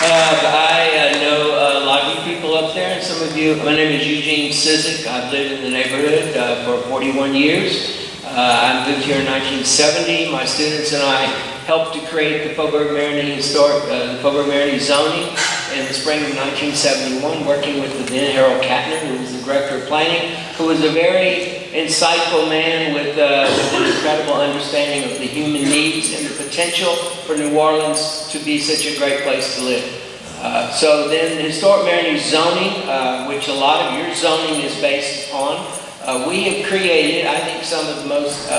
I know a lot of you people up there, and some of you. My name is Eugene Sizek. I've lived in the neighborhood for 41 years. I moved here in 1970. My students and I helped to create the Faubourg-Marigny zoning in the spring of 1971, working with the then Harold Kattner, who was the director of planning, who was a very insightful man with an incredible understanding of the human needs and the potential for New Orleans to be such a great place to live. So then the historic Marigny zoning, which a lot of your zoning is based on, we have created, I think, some of the most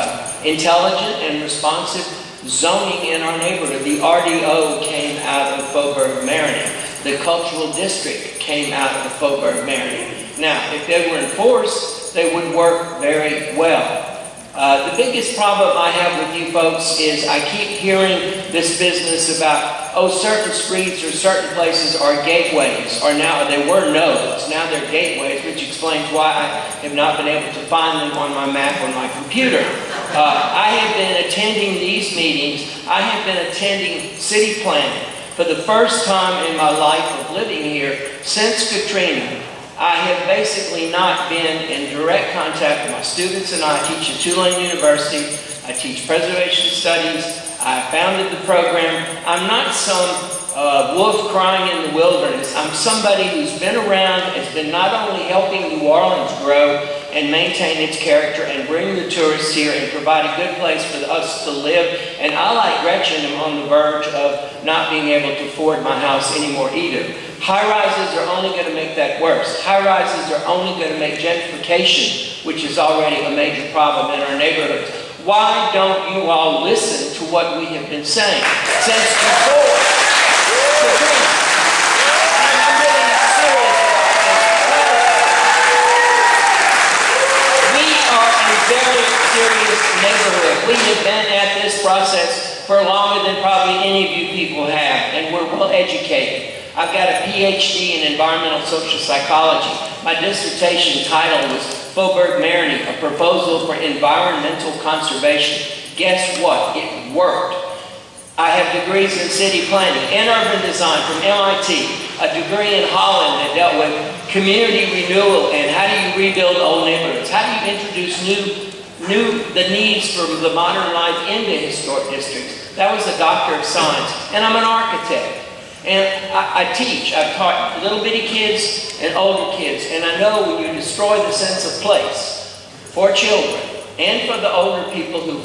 intelligent and responsive zoning in our neighborhood. The RDO came out of Faubourg-Marigny. The cultural district came out of Faubourg-Marigny. Now, if they were enforced, they would work very well. The biggest problem I have with you folks is I keep hearing this business about, oh, certain streets or certain places are gateways, or now they were nodes, now they're gateways, which explains why I have not been able to find them on my map on my computer. I have been attending these meetings. I have been attending city planning for the first time in my life of living here since Katrina. I have basically not been in direct contact with my students, and I teach at Tulane University. I teach preservation studies. I founded the program. I'm not some wolf crying in the wilderness. I'm somebody who's been around, has been not only helping New Orleans grow and maintain its character and bring the tourists here and provide a good place for us to live. And I, like Gretchen, am on the verge of not being able to afford my house anymore either. High-rises are only going to make that worse. High-rises are only going to make gentrification, which is already a major problem in our neighborhoods. Why don't you all listen to what we have been saying since before Katrina? I'm really serious about this. We are a very serious neighborhood. We have been at this process for longer than probably any of you people have, and we're well educated. I've got a PhD in environmental social psychology. My dissertation title was Faubourg-Marigny, a proposal for environmental conservation. Guess what? It worked. I have degrees in city planning and urban design from MIT, a degree in Holland that dealt with community renewal and how do you rebuild old neighborhoods, how do you introduce the needs for the modern life into historic districts. That was a doctor of science, and I'm an architect. And I teach. I've taught little bitty kids and older kids. And I know when you destroy the sense of place for children and for the older people who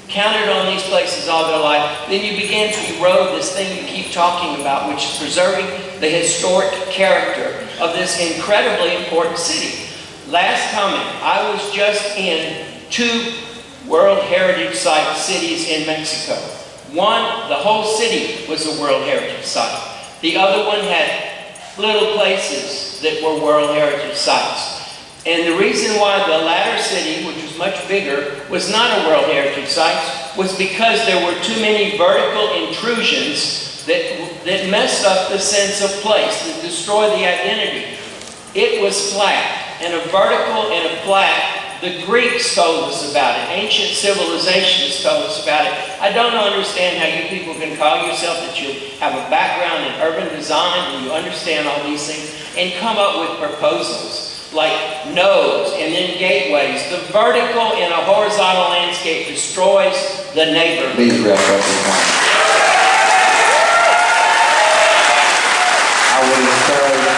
counted on these places all their life, then you begin to erode this thing you keep talking about, which is preserving the historic character of this incredibly important city. Last comment, I was just in 2 World Heritage Site cities in Mexico. One, the whole city was a World Heritage Site. The other one had little places that were World Heritage Sites. And the reason why the latter city, which was much bigger, was not a World Heritage Site was because there were too many vertical intrusions that messed up the sense of place, that destroyed the identity. It was flat, and a vertical and a flat. The Greeks told us about it. Ancient civilizations told us about it. I don't understand how you people can call yourself that you have a background in urban design and you understand all these things and come up with proposals like nodes and then gateways. The vertical in a horizontal landscape destroys the neighborhood. Please wrap up your time. I would encourage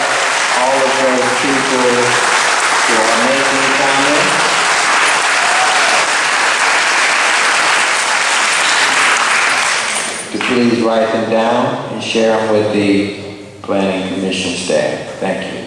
all of those people who are making comments to please write them down and share them with the Planning Commission staff. Thank you.